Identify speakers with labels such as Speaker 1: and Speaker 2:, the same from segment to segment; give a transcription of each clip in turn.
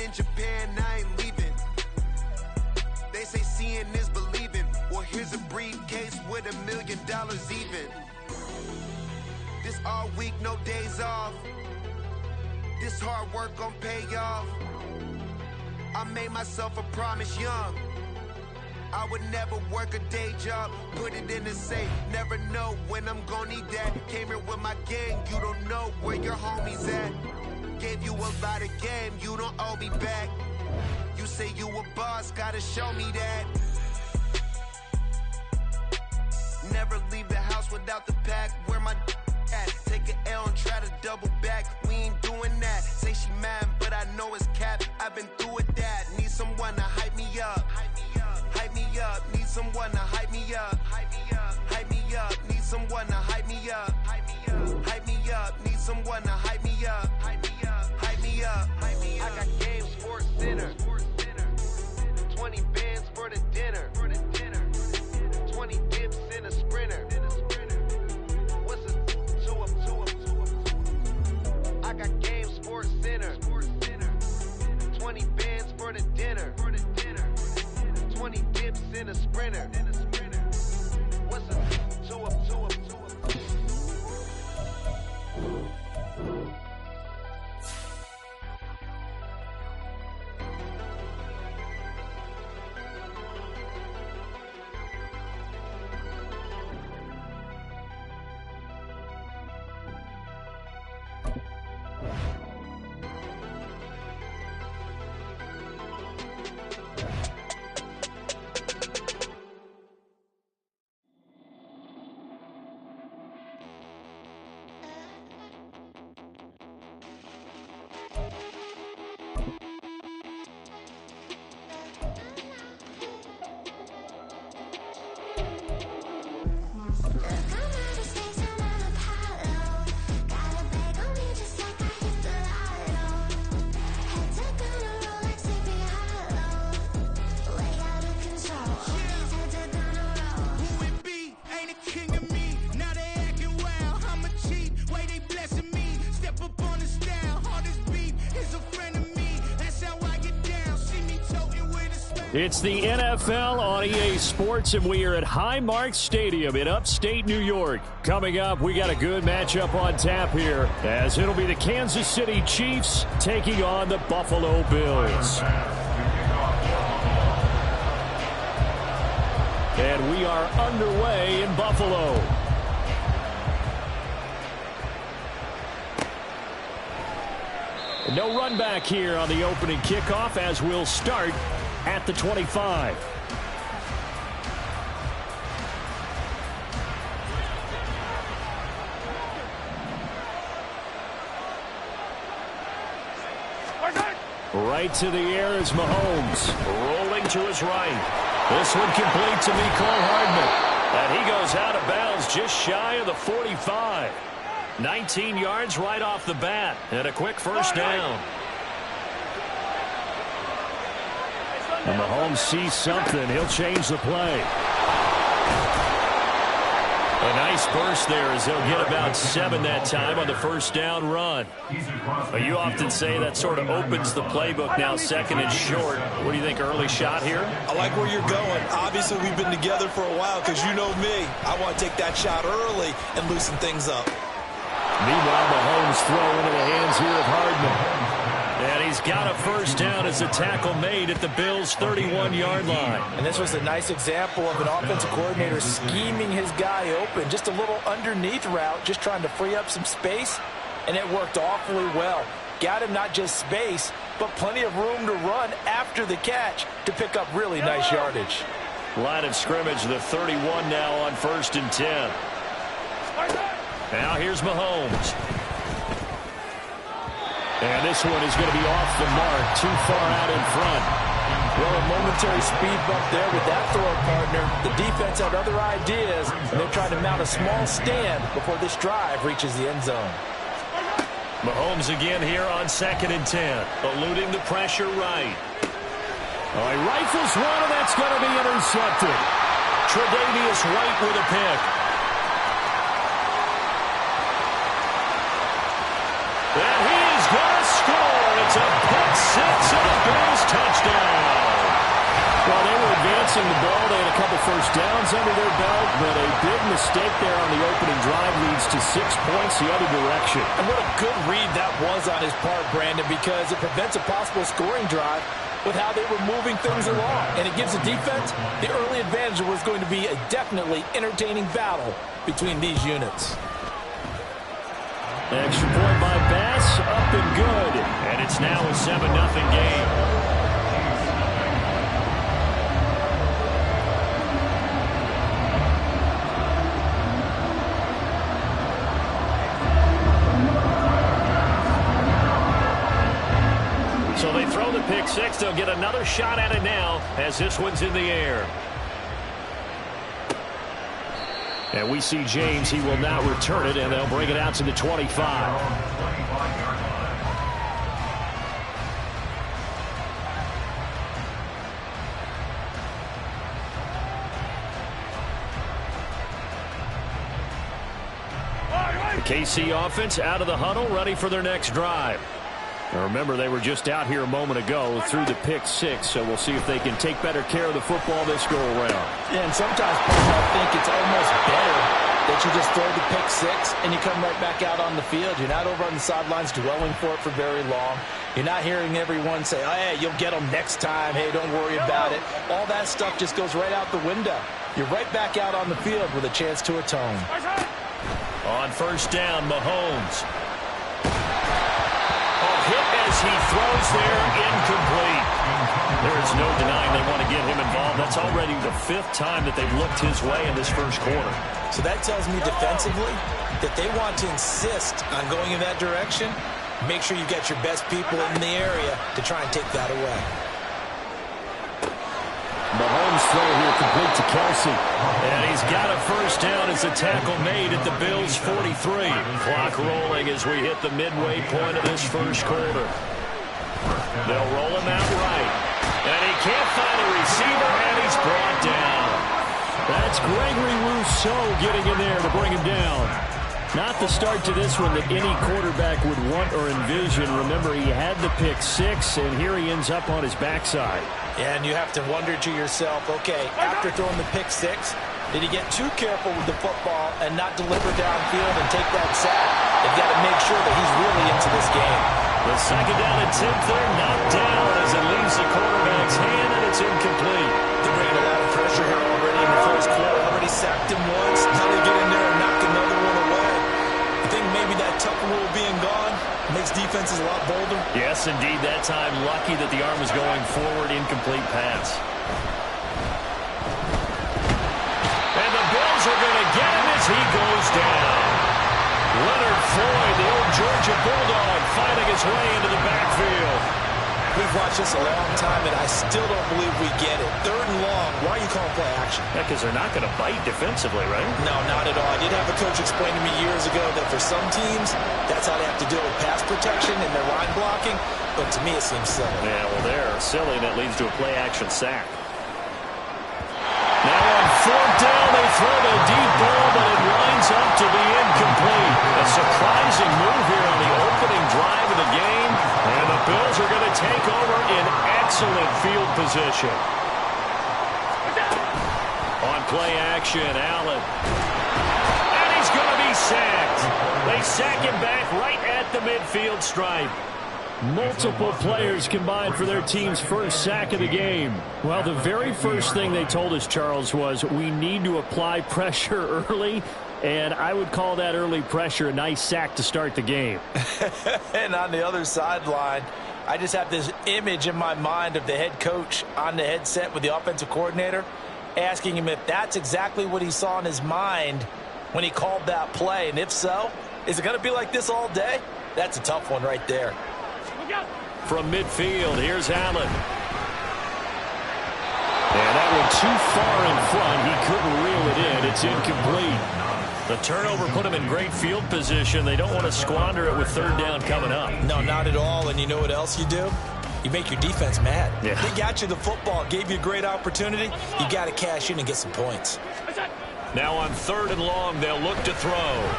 Speaker 1: in Japan, I ain't leaving. They say seeing is believing. Well, here's a briefcase with $1 million even. This all week, no days off. This hard work gon' pay off. I made myself a promise young. I would never work a day job, put it in the safe. Never know when I'm gon' need that. Came here with my gang, you don't know where your homies at. Gave you a lot of game, you don't owe me back. You say you a boss, gotta show me that. Never leave the house without the pack. Where my at? Take an L and try to double back. We ain't doing that. Say she mad, but I know it's cap. I've been through with that. Need someone to hype me up. Hype me up. Need someone to hype me up. Hype me up. Need someone to hype me up. Hype me up. Need someone to hype me up. Hype me up. I got game, sports center. 20 bands for the dinner. 20 dips in a sprinter. What's a two up? I got game, sports center. 20 bands for the dinner. 20 dips in a sprinter. What's a two up?
Speaker 2: It's the NFL on EA Sports, and we are at Highmark Stadium in upstate New York. Coming up, we got a good matchup on tap here, as it'll be the Kansas City Chiefs taking on the Buffalo Bills. And we are underway in Buffalo. No run back here on the opening kickoff, as we'll start at the 25. Right to the air is Mahomes. Rolling to his right. This one complete to Mecole Hardman. And he goes out of bounds just shy of the 45. 19 yards right off the bat. And a quick first down. And Mahomes sees something. He'll change the play. A nice burst there as they'll get about 7 that time on the first down run. But you often say that sort of opens the playbook now, second and short. What do you think, early shot here?
Speaker 3: I like where you're going. Obviously, we've been together for a while because you know me. I want to take that shot early and loosen things up.
Speaker 2: Meanwhile, Mahomes throw into the hands here of Hardman. And he's got a first down as a tackle made at the Bills' 31-yard line.
Speaker 4: And this was a nice example of an offensive coordinator scheming his guy open. Just a little underneath route, just trying to free up some space, and it worked awfully well. Got him not just space, but plenty of room to run after the catch to pick up really nice yardage.
Speaker 2: Line of scrimmage, the 31 now on 1st and 10. Now here's Mahomes. And this one is going to be off the mark, too far out in front.
Speaker 4: Well, a momentary speed bump there with that throw partner. The defense had other ideas, and they're trying to mount a small stand before this drive reaches the end zone.
Speaker 2: Mahomes again here on 2nd and 10, eluding the pressure right. Oh, he rifles one, and that's going to be intercepted. Tre'Davious White with a pick. And he is going to score. It's a pick six and a passing the ball. They had a couple first downs under their belt, but a big mistake there on the opening drive leads to 6 points the other direction.
Speaker 4: And what a good read that was on his part, Brandon, because it prevents a possible scoring drive with how they were moving things along. And it gives the defense the early advantage. Was going to be a definitely entertaining battle between these units.
Speaker 2: Extra point by Bass, up and good. And it's now a 7-0 game. So they throw the pick six. They'll get another shot at it now as this one's in the air. And we see James. He will not return it, and they'll bring it out to the 25. The KC offense out of the huddle, ready for their next drive. Now remember, they were just out here a moment ago through the pick six, so we'll see if they can take better care of the football this go-around.
Speaker 4: Yeah, and sometimes I think it's almost better that you just throw the pick six and you come right back out on the field. You're not over on the sidelines dwelling for it for very long. You're not hearing everyone say, oh, hey, you'll get them next time. Hey, don't worry about it. All that stuff just goes right out the window. You're right back out on the field with a chance to atone.
Speaker 2: On first down, Mahomes. Hit as he throws there, incomplete. There is no denying they want to get him involved. That's already the 5th time that they've looked his way in this first quarter.
Speaker 4: So that tells me defensively that they want to insist on going in that direction. Make sure you get your best people in the area to try and take that away.
Speaker 2: Mahomes throw here complete to Kelsey. And he's got a first down as a tackle made at the Bills' 43. Clock rolling as we hit the midway point of this first quarter. They'll roll him out right. And he can't find a receiver, and he's brought down. That's Gregory Rousseau getting in there to bring him down. Not the start to this one that any quarterback would want or envision. Remember, he had the pick six, and here he ends up on his backside.
Speaker 4: Yeah, and you have to wonder to yourself, okay, after throwing the pick six, did he get too careful with the football and not deliver downfield and take that sack? They've got to make sure that he's really into this game.
Speaker 2: The second down and 10 there, knocked down as it leaves the quarterback's hand, and it's incomplete.
Speaker 4: They're bringing a lot of pressure here already in the first quarter. Already sacked him once. Now they get in there and knock another one away. I think maybe that tough rule being gone makes defenses a lot bolder.
Speaker 2: Yes, indeed. That time, lucky that the arm was going forward. Incomplete pass. And the Bills are going to get him as he goes down. Leonard Floyd, the old Georgia Bulldog, finding his way into the backfield.
Speaker 4: We've watched this a long time, and I still don't believe we get it. 3rd and long, why are you calling play action?
Speaker 2: Yeah, because they're not going to bite defensively, right?
Speaker 4: No, not at all. I did have a coach explain to me years ago that for some teams, that's how they have to deal with pass protection and their line blocking. But to me, it seems silly.
Speaker 2: Yeah, well, they're silly, and that leads to a play action sack. Now on 4th down, they throw the deep ball, but it winds up to be incomplete. A surprising move here on the opening drive of the game, and the Bills are going to take over in excellent field position. On play action, Allen. And he's going to be sacked. They sack him back right at the midfield stripe. Multiple players combined for their team's first sack of the game. Well, the very first thing they told us, Charles, was we need to apply pressure early, and I would call that early pressure a nice sack to start the game.
Speaker 4: And on the other sideline, I just have this image in my mind of the head coach on the headset with the offensive coordinator, asking him if that's exactly what he saw in his mind when he called that play. And if so, is it going to be like this all day? That's a tough one right there.
Speaker 2: From midfield, here's Allen. And that one too far in front. He couldn't reel it in. It's incomplete. The turnover put him in great field position. They don't want to squander it with 3rd down coming up.
Speaker 4: No, not at all. And you know what else you do? You make your defense mad.
Speaker 2: Yeah.
Speaker 4: They got you the football, gave you a great opportunity. You got to cash in and get some points.
Speaker 2: Now on 3rd and long, they'll look to throw.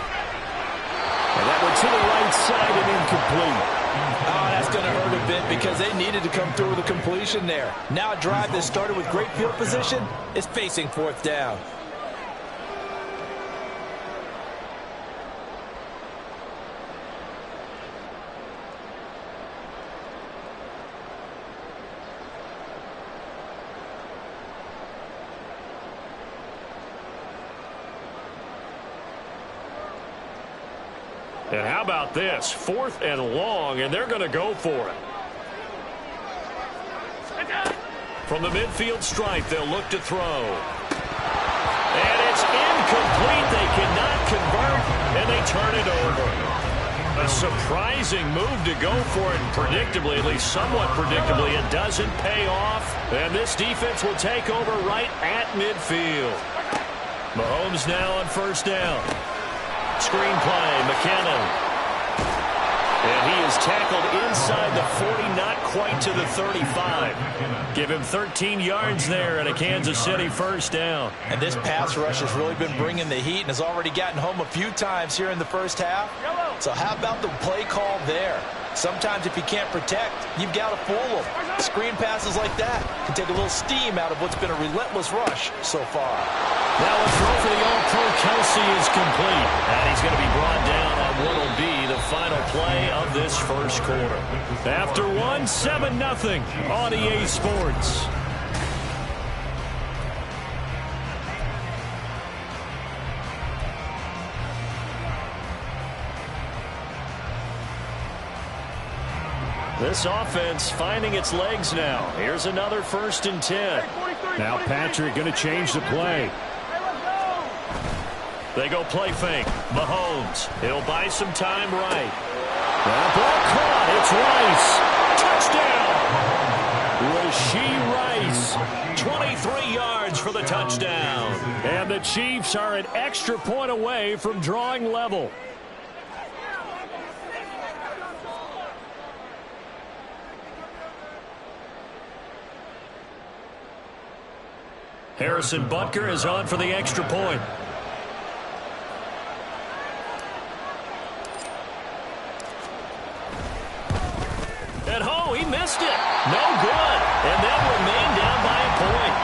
Speaker 2: And that went to the right side and incomplete.
Speaker 4: Oh, that's going to hurt a bit because they needed to come through with a completion there. Now a drive that started with great field position is facing fourth down.
Speaker 2: And how about this? 4th and long, and they're going to go for it. From the midfield stripe, they'll look to throw. And it's incomplete. They cannot convert, and they turn it over. A surprising move to go for it, and predictably, at least somewhat predictably, it doesn't pay off. And this defense will take over right at midfield. Mahomes now on first down. Screen play, McKinnon. And he is tackled inside the 40, not quite to the 35. Give him 13 yards there and a Kansas City first down.
Speaker 4: And this pass rush has really been bringing the heat and has already gotten home a few times here in the first half. So how about the play call there? Sometimes if you can't protect, you've got to fool them. Screen passes like that can take a little steam out of what's been a relentless rush so far.
Speaker 2: Now a throw for the All-Pro Kelsey is complete. And he's going to be brought down on what will be the final play of this first quarter. After one, 7-0 on EA Sports. This offense finding its legs now. Here's another 1st and 10. Now Patrick going to change the play. They go play fake. Mahomes. He'll buy some time right. That ball caught. It's Rice. Touchdown. Rasheed Rice. 23 yards for the touchdown. And the Chiefs are an extra point away from drawing level. Harrison Butker is on for the extra point. And he missed it. No good. And they'll remain down by a point.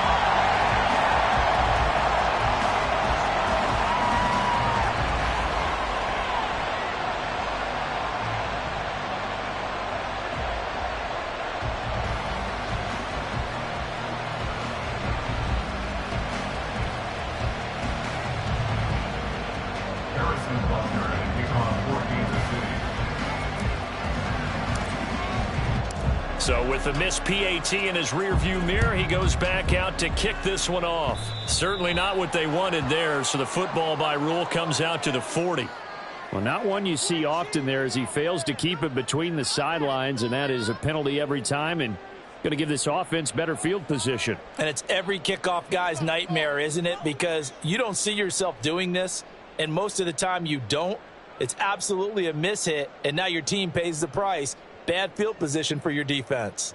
Speaker 2: So with the missed PAT in his rearview mirror, he goes back out to kick this one off. Certainly not what they wanted there, so the football by rule comes out to the 40.
Speaker 5: Well, not one you see often there as he fails to keep it between the sidelines, and that is a penalty every time and going to give this offense better field position.
Speaker 4: And it's every kickoff guy's nightmare, isn't it? Because you don't see yourself doing this, and most of the time you don't. It's absolutely a mishit, and now your team pays the price. Bad field position for your defense.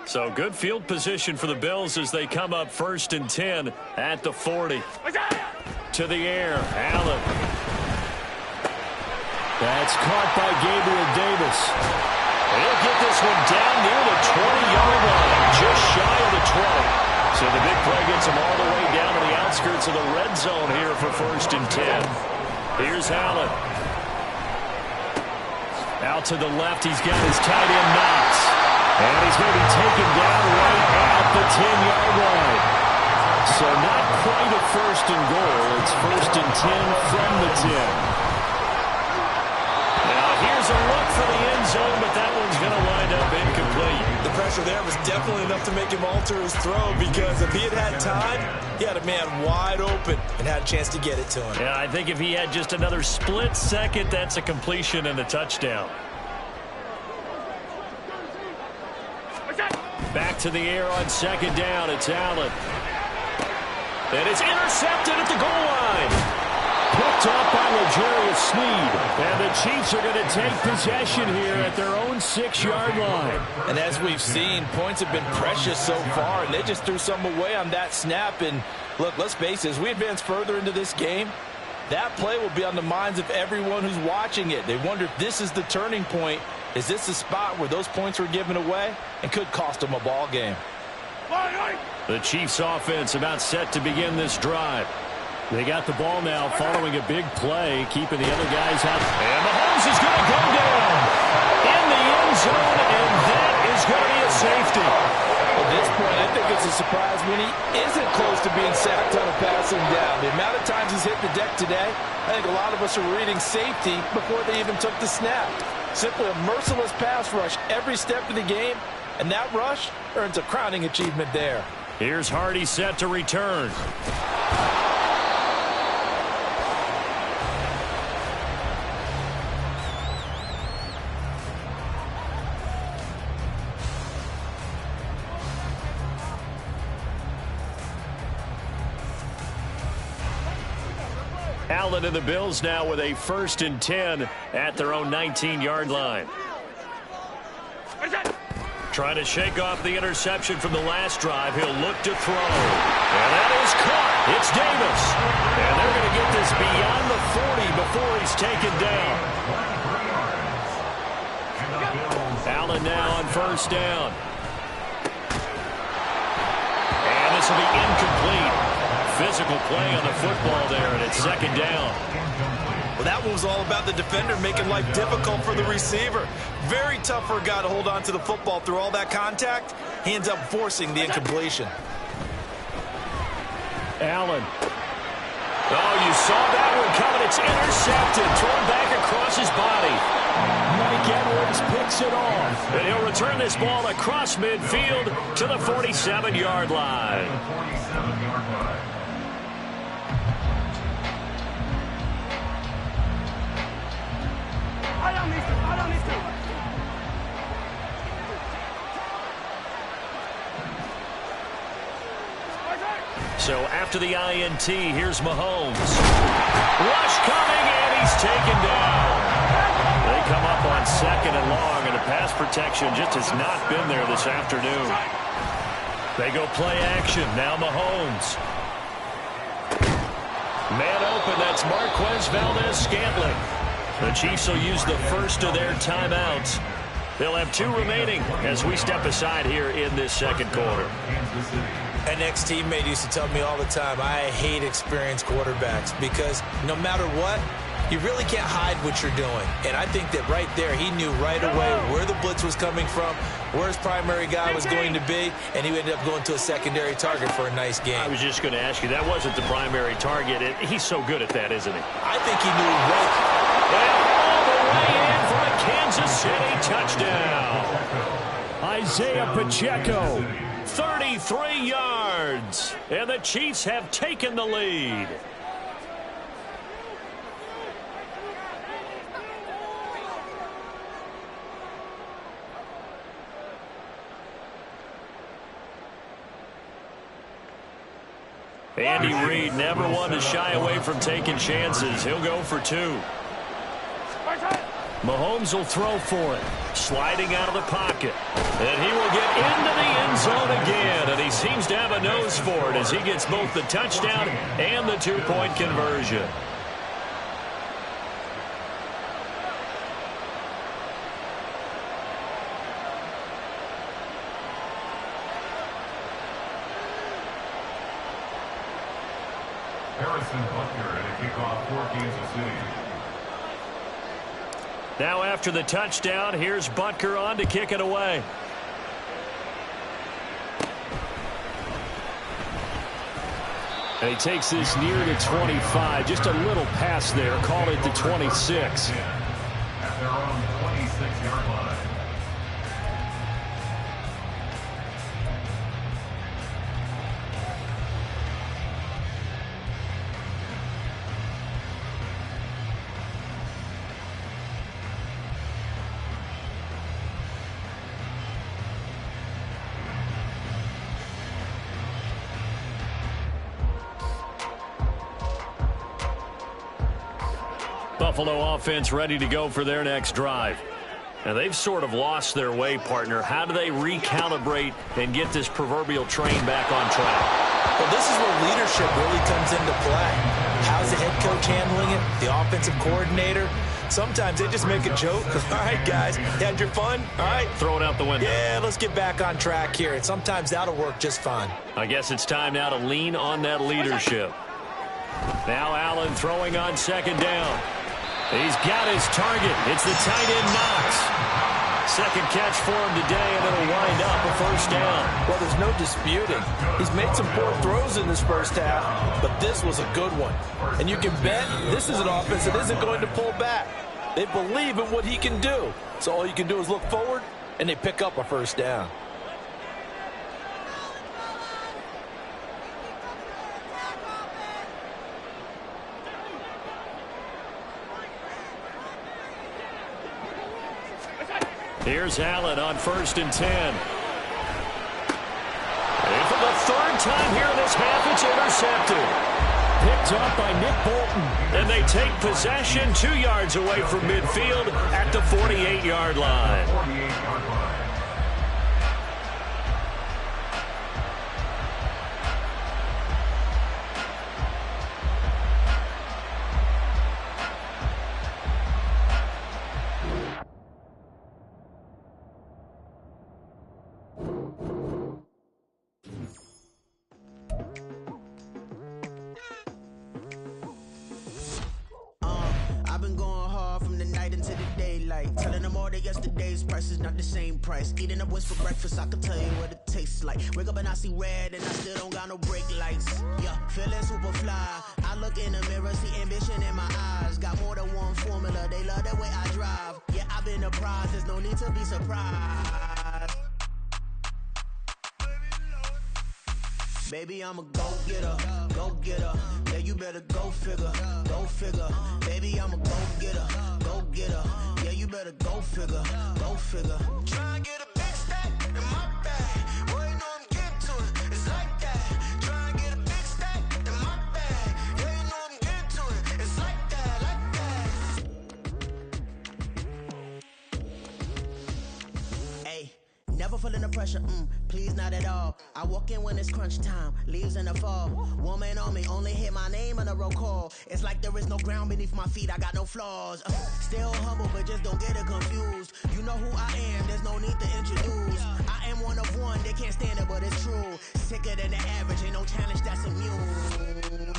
Speaker 2: So good field position for the Bills as they come up 1st and 10 at the 40. To the air, Allen. That's caught by Gabriel Davis. He'll get this one down near the 20-yard line, just shy of the 20. So the big play gets him all the way down to the outskirts of the red zone here for 1st and 10. Here's Allen. Out to the left, he's got his tight end Knox. And he's going to be taken down right at the 10-yard line. So not quite a 1st and goal. It's 1st and 10 from the 10. Now here's a look for the end zone, but that one's going to wind up incomplete.
Speaker 3: The pressure there was definitely enough to make him alter his throw, because if he had time, he had a man wide open and had a chance to get it to him.
Speaker 2: Yeah, I think if he had just another split second, that's a completion and a touchdown. Back to the air on 2nd down. It's Allen. And it's intercepted at the goal line. picked off by L'Jarius Sneed. And the Chiefs are going to take possession here at their own 6-yard line.
Speaker 4: And as we've seen, points have been precious so far, and they just threw some away on that snap. And look, let's face it, as we advance further into this game, that play will be on the minds of everyone who's watching it. They wonder if this is the turning point. Is this the spot where those points were given away and could cost them a ball game?
Speaker 2: The Chiefs offense about set to begin this drive. They got the ball now following a big play, keeping the other guys out. And Mahomes is going to go down in the end zone, and that is going to be a safety.
Speaker 4: At this point, I think it's a surprise when he isn't close to being sacked on a passing down. The amount of times he's hit the deck today, I think a lot of us are reading safety before they even took the snap. Simply a merciless pass rush every step of the game, and that rush earns a crowning achievement there.
Speaker 2: Here's Hardy set to return. Allen and the Bills now with a 1st and 10 at their own 19-yard line. Trying to shake off the interception from the last drive. He'll look to throw. And that is caught. It's Davis. And they're going to get this beyond the 40 before he's taken down. Allen now on 1st down. And this will be incomplete. Physical play on the football there, and it's 2nd down.
Speaker 3: Well, that one was all about the defender making life difficult for the receiver. Very tough for a guy to hold on to the football through all that contact. He ends up forcing the incompletion.
Speaker 2: Allen. Oh, you saw that one coming. It's intercepted. Thrown back across his body. Mike Edwards picks it off. And he'll return this ball across midfield to the 47-yard line. So after the INT, here's Mahomes. Rush coming, and he's taken down. They come up on 2nd and long, and the pass protection just has not been there this afternoon. They go play action. Now Mahomes. Man open, that's Marquez Valdez-Scantling. The Chiefs will use the first of their timeouts. They'll have 2 remaining as we step aside here in this 2nd quarter.
Speaker 4: An ex-teammate used to tell me all the time, I hate experienced quarterbacks because no matter what, you really can't hide what you're doing. And I think that right there, he knew right away where the blitz was coming from, where his primary guy was going to be, and he ended up going to a secondary target for a nice game.
Speaker 2: I was just going to ask you, that wasn't the primary target. He's so good at that, isn't he?
Speaker 4: I think he knew right.
Speaker 2: And all the way in for a Kansas City touchdown. Isaiah Pacheco, 33 yards, and the Chiefs have taken the lead. Andy Reid never one to shy away from taking chances. He'll go for 2. Mahomes will throw for it. Sliding out of the pocket. And he will get into the end zone again. And he seems to have a nose for it as he gets both the touchdown and the 2-point conversion. Now after the touchdown, here's Butker on to kick it away. And he takes this near to 25. Just a little pass there. Call it the 26.
Speaker 6: At their own 26-yard line.
Speaker 2: Buffalo offense ready to go for their next drive. Now, they've sort of lost their way, partner. How do they recalibrate and get this proverbial train back on track?
Speaker 4: Well, this is where leadership really comes into play. How's the head coach handling it? The offensive coordinator? Sometimes they just make a joke. All right, guys, had your fun? All right.
Speaker 2: Throw it out the window.
Speaker 4: Yeah, let's get back on track here. And sometimes that'll work just fine.
Speaker 2: I guess it's time now to lean on that leadership. Now Allen throwing on second down. He's got his target. It's the tight end Knox. Second catch for him today, and it'll wind up a first down.
Speaker 4: Well, there's no disputing. He's made some poor throws in this first half, but this was a good one. And you can bet this is an offense that isn't going to pull back. They believe in what he can do. So all you can do is look forward, and they pick up a first down.
Speaker 2: Here's Allen on 1st and 10. And for the third time here in this half, it's intercepted.
Speaker 5: Picked up by Nick Bolton.
Speaker 2: And they take possession 2 yards away from midfield at the 48-yard line.
Speaker 6: 48-yard line.
Speaker 1: I've been going hard from the night into the daylight, telling them all that yesterday's price is not the same price. Eating up what's for breakfast, I can tell you what it tastes like. Wake up and I see red and I still don't got no brake lights. Yeah, feeling super fly. I look in the mirror, see ambition in my eyes. Got more than one formula, they love the way I drive. Yeah, I've been a prize, there's no need to be surprised. Baby, I'm a go-getter, go-getter. Yeah, you better go figure, go figure. Baby, I'm a go-getter, go-getter. Yeah, you better go figure, go figure. Try and get a big stack in my bag. Boy, you know I'm getting to it, it's like that. Try and get a big stack in my bag. Yeah, you know I'm getting to it, it's like that, like that. Hey, never feeling the pressure, please not at all. I walk in when it's crunch time, leaves in the fall. Woman on me, only hit my name on a roll call. It's like there is no ground beneath my feet, I got no flaws. Still humble, but just don't get it confused. You know who I am, there's no need to introduce. I am one of one, they can't stand it, but it's true. Sicker than the average, ain't no challenge that's immune.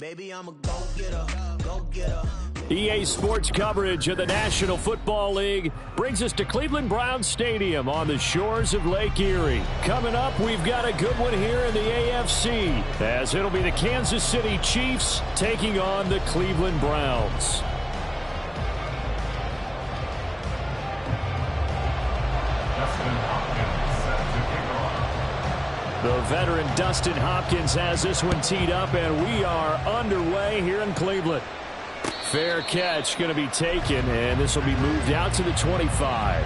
Speaker 1: Baby, I'm a go-getter, go-getter.
Speaker 5: EA Sports coverage of the National Football League brings us to Cleveland Browns Stadium on the shores of Lake Erie. Coming up, we've got a good one here in the AFC, as it'll be the Kansas City Chiefs taking on the Cleveland Browns. The veteran Dustin Hopkins has this one teed up, and we are underway here in Cleveland. Fair catch going to be taken, and this will be moved out to the 25.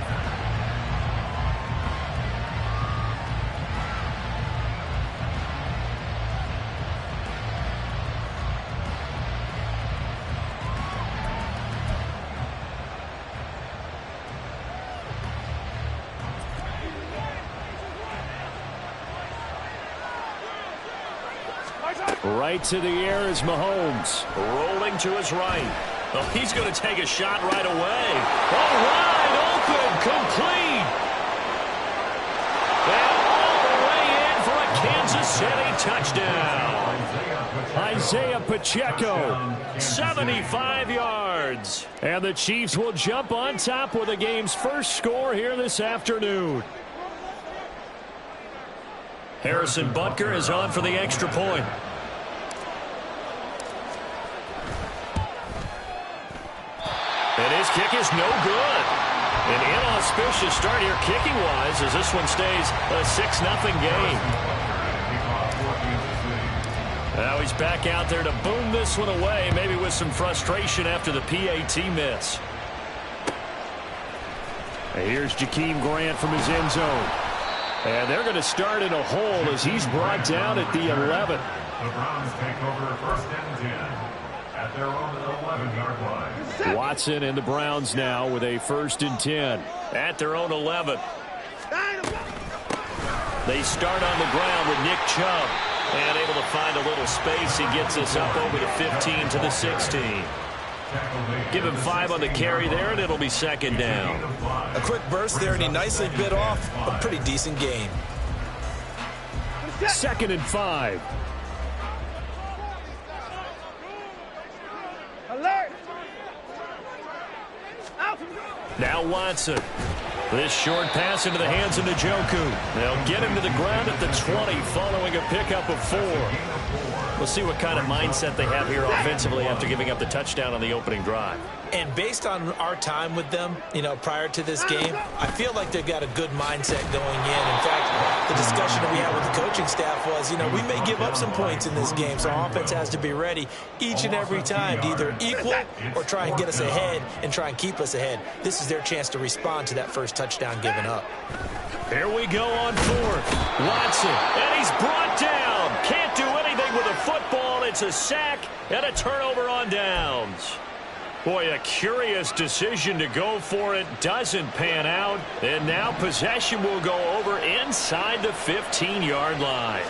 Speaker 5: Right to the air is Mahomes.
Speaker 2: Rolling to his right. Oh, he's going to take a shot right away. Oh, wide open, complete. And all the way in for a Kansas City touchdown.
Speaker 5: Isaiah Pacheco,
Speaker 2: 75 yards.
Speaker 5: and the Chiefs will jump on top with the game's first score here this afternoon.
Speaker 2: Harrison Butker is on for the extra point. And his kick is no good. An inauspicious start here kicking-wise as this one stays a 6-0 game. Now he's back out there to boom this one away, maybe with some frustration after the PAT miss.
Speaker 5: Here's Jakeem Grant from his end zone. And they're going to start in a hole as he's brought down at the 11.
Speaker 6: The Browns take over 1st and 10 at their own 11-yard line.
Speaker 5: Watson and the Browns now with a 1st and 10 at their own 11. They start on the ground with Nick Chubb. And able to find a little space. He gets us up over the 15 to the 16. Give him 5 on the carry there, and it'll be 2nd down.
Speaker 3: A quick burst there, and he nicely bit off a pretty decent gain.
Speaker 5: 2nd and 5.
Speaker 7: Alert!
Speaker 5: Now Watson. This short pass into the hands of Njoku. They'll get him to the ground at the 20 following a pickup of 4. We'll see what kind of mindset they have here offensively after giving up the touchdown on the opening drive.
Speaker 4: And based on our time with them, prior to this game, I feel like they've got a good mindset going in. In fact, the discussion that we had with the coaching staff was, we may give up some points in this game, so our offense has to be ready each and every time to either equal or try and get us ahead and try and keep us ahead. This is their chance to respond to that first touchdown given up.
Speaker 5: Here we go on 4th. Watson, and he's brought down. Can't do anything with a football. It's a sack and a turnover on downs. Boy, a curious decision to go for it. Doesn't pan out. And now possession will go over inside the 15-yard line.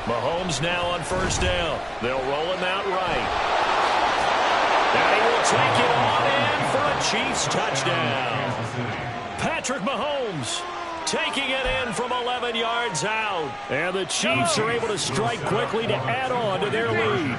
Speaker 5: Mahomes now on 1st down. They'll roll him out right. And he will take it on in for a Chiefs touchdown. Patrick Mahomes taking it in from 11 yards out. And the Chiefs are able to strike quickly to add on to their lead.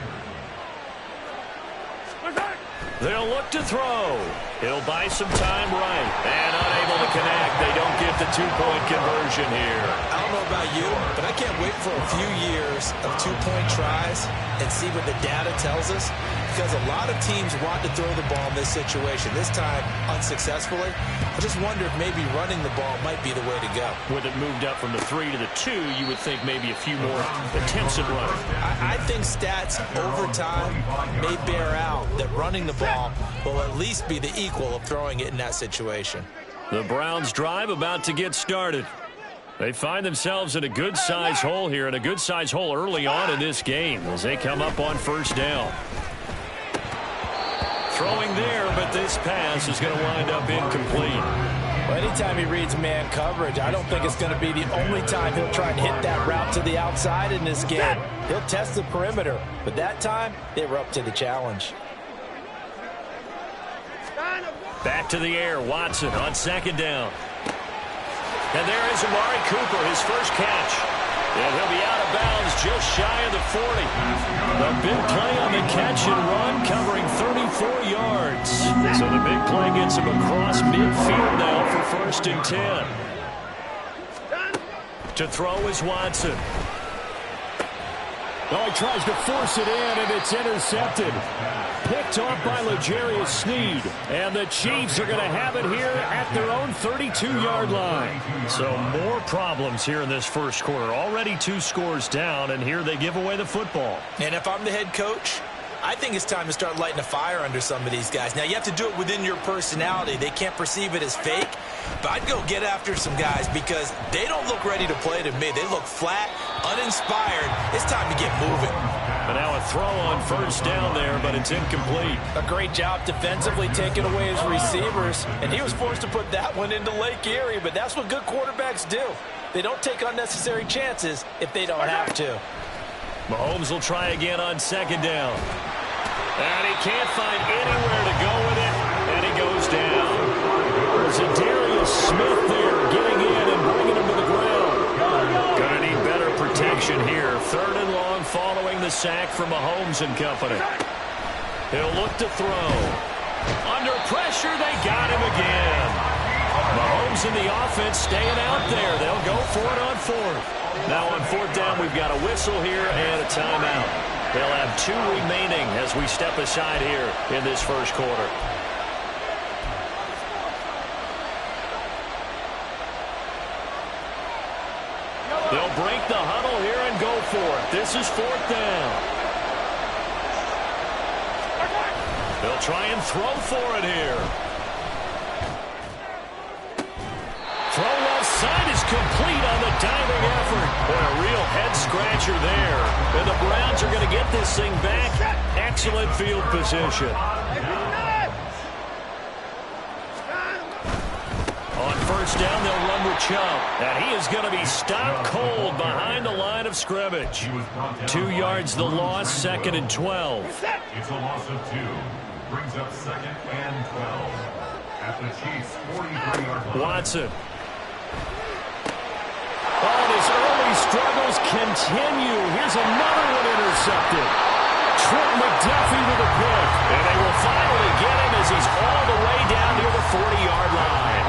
Speaker 5: They'll look to throw. He'll buy some time right. And unable to connect. They don't get the 2-point conversion here.
Speaker 4: I don't know about you, but I can't wait for a few years of 2-point tries and see what the data tells us. Because a lot of teams want to throw the ball in this situation. This time, unsuccessfully. I just wonder if maybe running the ball might be the way to go.
Speaker 5: With it moved up from the 3 to the 2, you would think maybe a few more attempts at running.
Speaker 4: I think stats over time may bear out that running the ball will at least be the equal of throwing it in that situation.
Speaker 5: The Browns drive about to get started. They find themselves in a good-sized hole here, and a good-sized hole early on in this game as they come up on 1st down. Throwing there, but this pass is going to wind up incomplete.
Speaker 4: Well, anytime he reads man coverage, I don't think it's going to be the only time he'll try and hit that route to the outside in this game. He'll test the perimeter, but that time, they were up to the challenge.
Speaker 5: Back to the air, Watson on 2nd down. And there is Amari Cooper, his first catch. And he'll be out of bounds just shy of the 40. The big play on the catch and run, covering 34 yards. So the big play gets him across midfield now for 1st and 10. To throw is Watson. Oh, he tries to force it in, and it's intercepted. Picked off by L'Jarius Sneed. And the Chiefs are going to have it here at their own 32-yard line. So more problems here in this first quarter. Already 2 scores down, and here they give away the football.
Speaker 4: And if I'm the head coach, I think it's time to start lighting a fire under some of these guys. Now, you have to do it within your personality. They can't perceive it as fake. But I'd go get after some guys because they don't look ready to play to me. They look flat, uninspired. It's time to get moving.
Speaker 5: But now a throw on 1st down there, but it's incomplete.
Speaker 4: A great job defensively taking away his receivers. And he was forced to put that one into Lake Erie. But that's what good quarterbacks do. They don't take unnecessary chances if they don't have to.
Speaker 5: Mahomes will try again on 2nd down. And he can't find anywhere to go with it. And he goes down. Darius Smith there getting in and bringing him to the ground. Gonna need better protection here. 3rd and long following the sack from Mahomes and company. He'll look to throw. Under pressure, they got him again. Mahomes and the offense staying out there. They'll go for it on 4th. Now on 4th down, we've got a whistle here and a timeout. They'll have 2 remaining as we step aside here in this first quarter. They'll break the huddle here and go for it. This is 4th down. They'll try and throw for it here. Throw left side is
Speaker 2: complete on the diving effort. Boy, a real head-scratcher there. And the Browns are going to get this thing back. Excellent field position. On first down, they'll run with Chubb. And he is going to be stopped cold behind the line of scrimmage. 2 yards the loss, 2nd and 12.
Speaker 6: It's a loss of 2. Brings up 2nd and 12. At the Chiefs' 43-yard line.
Speaker 2: Watson. Oh, his early struggles continue. Here's another one intercepted. Trent McDuffie with a pick. And they will finally get him as he's all the way down near the 40-yard line.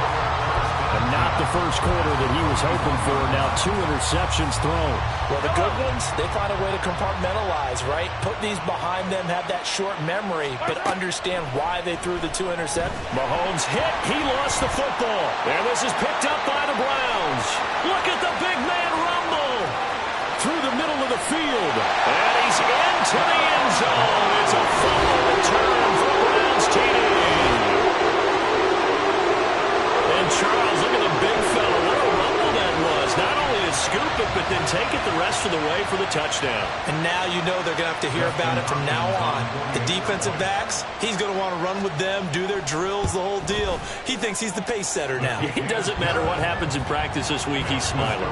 Speaker 2: And not the first quarter that he was hoping for. Now 2 interceptions thrown.
Speaker 4: Well, the good ones, they find a way to compartmentalize, right? Put these behind them, have that short memory, but understand why they threw the 2 interceptions.
Speaker 2: Mahomes hit. He lost the football. And this is picked up by the Browns. Look at the big man rumble through the middle of the field. And he's into the end zone. It's a fumble return for Browns TD. And Charles, look at the big fella. What a rumble that was. Not only to scoop it, but then take it the rest of the way for the touchdown.
Speaker 3: And now you know they're going to have to hear about it from now on. The defensive backs, he's going to want to run with them, do their drills, the whole deal. He thinks he's the pace setter now.
Speaker 2: It doesn't matter what happens in practice this week, he's smiling.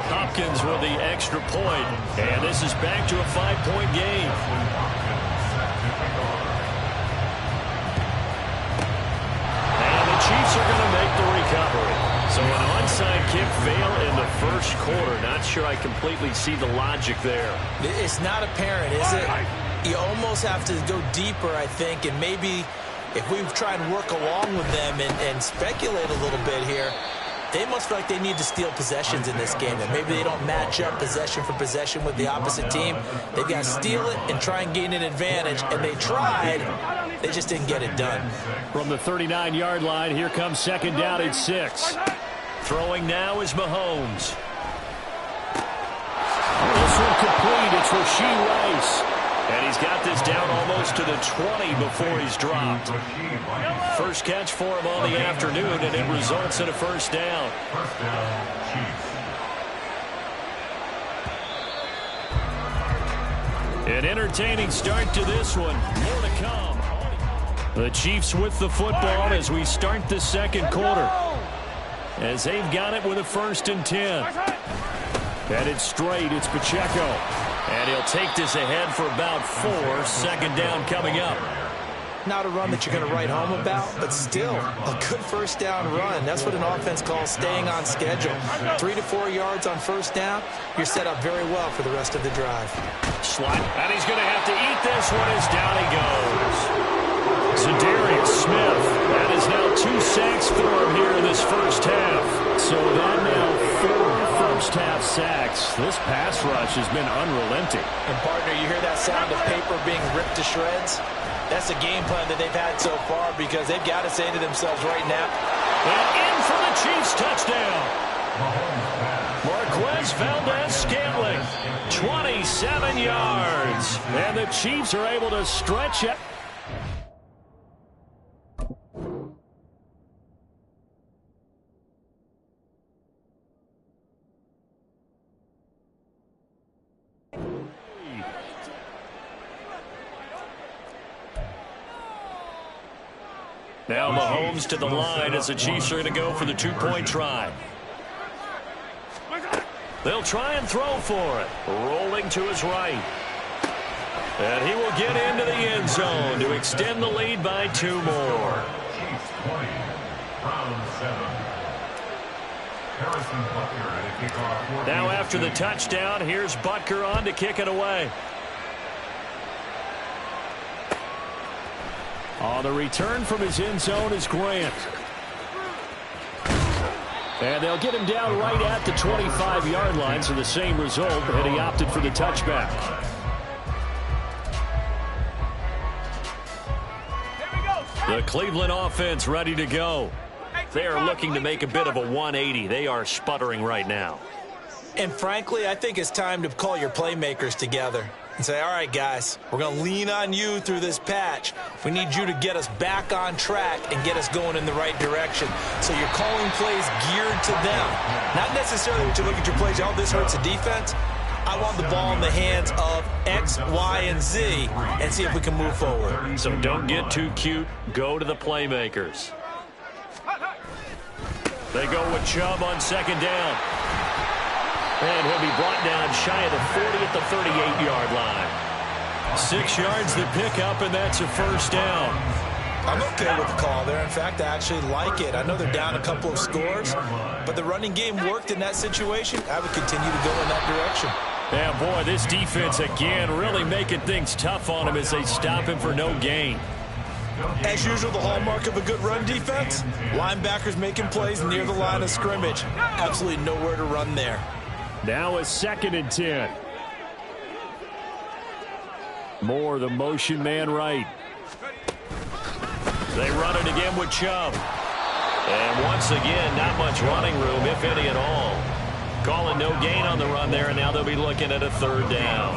Speaker 2: Hopkins with the extra point. And this is back to a 5-point game. Chiefs are going to make the recovery. So an onside kick fail in the first quarter. Not sure I completely see the logic there.
Speaker 4: It's not apparent, is it? You almost have to go deeper, I think, and maybe if we try and work along with them and speculate a little bit here, they must feel like they need to steal possessions in this game, and maybe they don't match up possession for possession with the opposite team. They've got to steal it and try and gain an advantage, and they tried. They just didn't get it done.
Speaker 5: From the 39-yard line, here comes 2nd down at 6.
Speaker 2: Throwing now is Mahomes. This one complete. It's Rashee Rice. And he's got this down almost to the 20 before he's dropped. First catch for him on the afternoon, and it results in a first down.
Speaker 6: First down, Chiefs.
Speaker 2: An entertaining start to this one. More to come. The Chiefs with the football as we start the second quarter. As they've got it with a 1st and 10. Headed straight, it's Pacheco. And he'll take this ahead for about 4. 2nd down coming up.
Speaker 4: Not a run that you're going to write home about, but still a good first down run. That's what an offense calls staying on schedule. 3 to 4 yards on first down, you're set up very well for the rest of the drive.
Speaker 2: Slot, and he's going to have to eat this one as down he goes. Zadarius Smith, that is now 2 sacks for him here in this first half.
Speaker 5: So that now 4 first-half sacks. This pass rush has been unrelenting.
Speaker 4: And, partner, you hear that sound of paper being ripped to shreds? That's the game plan that they've had so far because they've got to say to themselves right now.
Speaker 2: And in for the Chiefs touchdown. Marquez Valdez-Scantling, 27 yards.
Speaker 5: And the Chiefs are able to stretch it.
Speaker 2: Now Mahomes to the line as the Chiefs are going to go for the 2-point try. They'll try and throw for it. Rolling to his right. And he will get into the end zone to extend the lead by 2 more.
Speaker 6: Chiefs 20, Browns 7. Harrison Butker at a kickoff.
Speaker 2: Now after the touchdown, here's Butker on to kick it away.
Speaker 5: On the return from his end zone is Grant. And they'll get him down right at the 25-yard line, so the same result, and he opted for the touchback.
Speaker 2: The Cleveland offense ready to go. They are looking to make a bit of a 180. They are sputtering right now.
Speaker 4: And frankly, I think it's time to call your playmakers together. and say, all right, guys, we're going to lean on you through this patch. We need you to get us back on track and get us going in the right direction. So you're calling plays geared to them. Not necessarily when you look at your plays, oh, this hurts the defense. I want the ball in the hands of X, Y, and Z and see if we can move forward.
Speaker 5: So don't get too cute. Go to the playmakers. They go with Chubb on second down. And he'll be brought down shy of the 40 at the 38-yard line. 6 yards the pickup, and that's a first down.
Speaker 4: I'm okay with the call there. In fact, I actually like it. I know they're down a couple of scores, but the running game worked in that situation. I would continue to go in that direction.
Speaker 5: Yeah, boy, this defense again really making things tough on him as they stop him for no gain.
Speaker 4: As usual, the hallmark of a good run defense, linebackers making plays near the line of scrimmage. Absolutely nowhere to run there.
Speaker 5: Now a 2nd and 10. Moore, the motion man right. They run it again with Chubb. And once again, not much running room, if any at all. Calling no gain on the run there, and now they'll be looking at a 3rd down.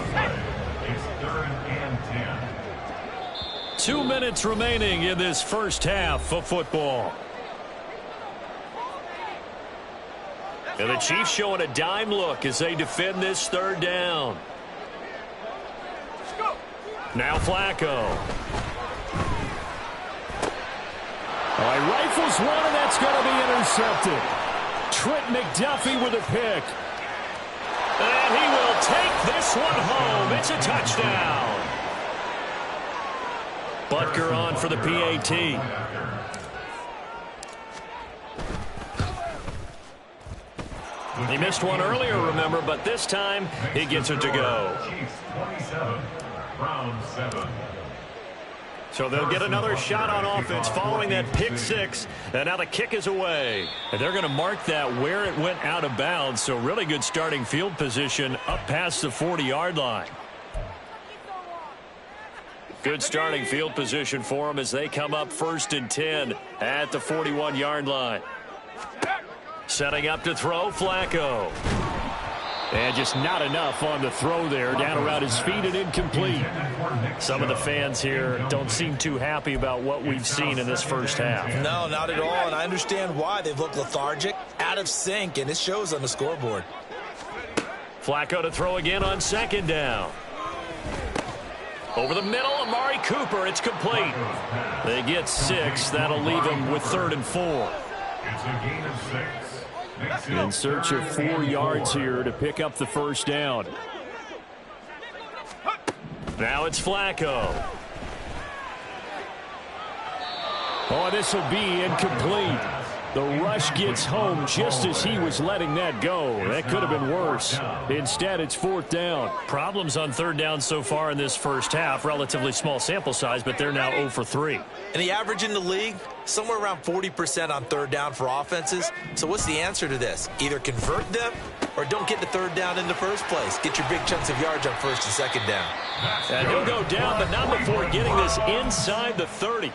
Speaker 6: It's 3rd and 10.
Speaker 5: 2 minutes remaining in this first half of football. And the Chiefs showing a dime look as they defend this 3rd down. Now Flacco. All right, rifles one, and that's going to be intercepted. Trent McDuffie with a pick. And he will take this one home. It's a touchdown. Butker on for the PAT. He missed one earlier, remember, but this time he gets it to go.
Speaker 6: Chiefs 27, Browns 7.
Speaker 5: So they'll get another shot on offense following that pick 6, and now the kick is away. And they're going to mark that where it went out of bounds, so really good starting field position up past the 40-yard line. Good starting field position for them as they come up 1st and 10 at the 41-yard line. Setting up to throw, Flacco. And just not enough on the throw there. Down around his feet and incomplete. Some of the fans here don't seem too happy about what we've seen in this first half.
Speaker 4: No, not at all, and I understand why. They've looked lethargic, out of sync, and it shows on the scoreboard.
Speaker 5: Flacco to throw again on 2nd down. Over the middle, Amari Cooper. It's complete. They get 6. That'll leave them with 3rd and 4.
Speaker 6: It's a gain of 6.
Speaker 5: In search of 4 yards here to pick up the first down. Now it's Flacco. Oh, this will be incomplete. The rush gets home just as he was letting that go. That could have been worse. Instead, it's 4th down. Problems on 3rd down so far in this first half. Relatively small sample size, but they're now 0 for 3.
Speaker 4: And the average in the league, somewhere around 40% on 3rd down for offenses. So what's the answer to this? Either convert them or don't get to 3rd down in the first place. Get your big chunks of yards on 1st and 2nd down.
Speaker 5: And he'll go down, but not before getting this inside the 30.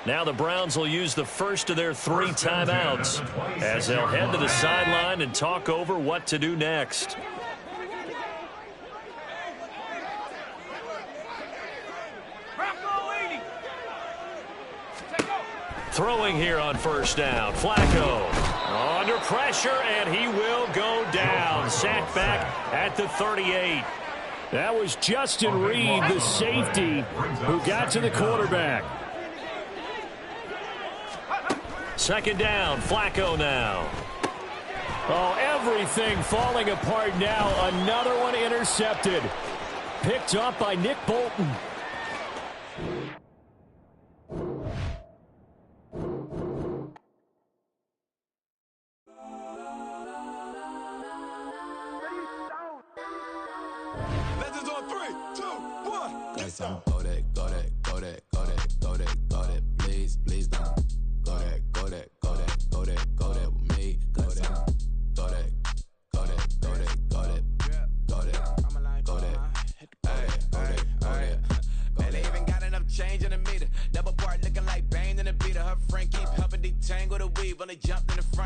Speaker 5: Now the Browns will use the first of their 3 timeouts as they'll head to the sideline and talk over what to do next. Throwing here on 1st down. Flacco under pressure, and he will go down. Sacked back at the 38. That was Justin Reed, the safety, who got to the quarterback. 2nd down, Flacco now. Oh, everything falling apart now. Another one intercepted. Picked up by Nick Bolton.
Speaker 7: Legends on 3, 2, 1. Get some.
Speaker 8: Go that, go that, go that, go that, go that, go that. Please, please don't. Go that, go that, go that, go that, go that with me. Go that, go that, go that, go that, go that, go that, go that.
Speaker 7: Man, they even got enough change in the meter. Double part looking like Bane in the beater. Her friend keep helping detangle the weave when they jumped in the front.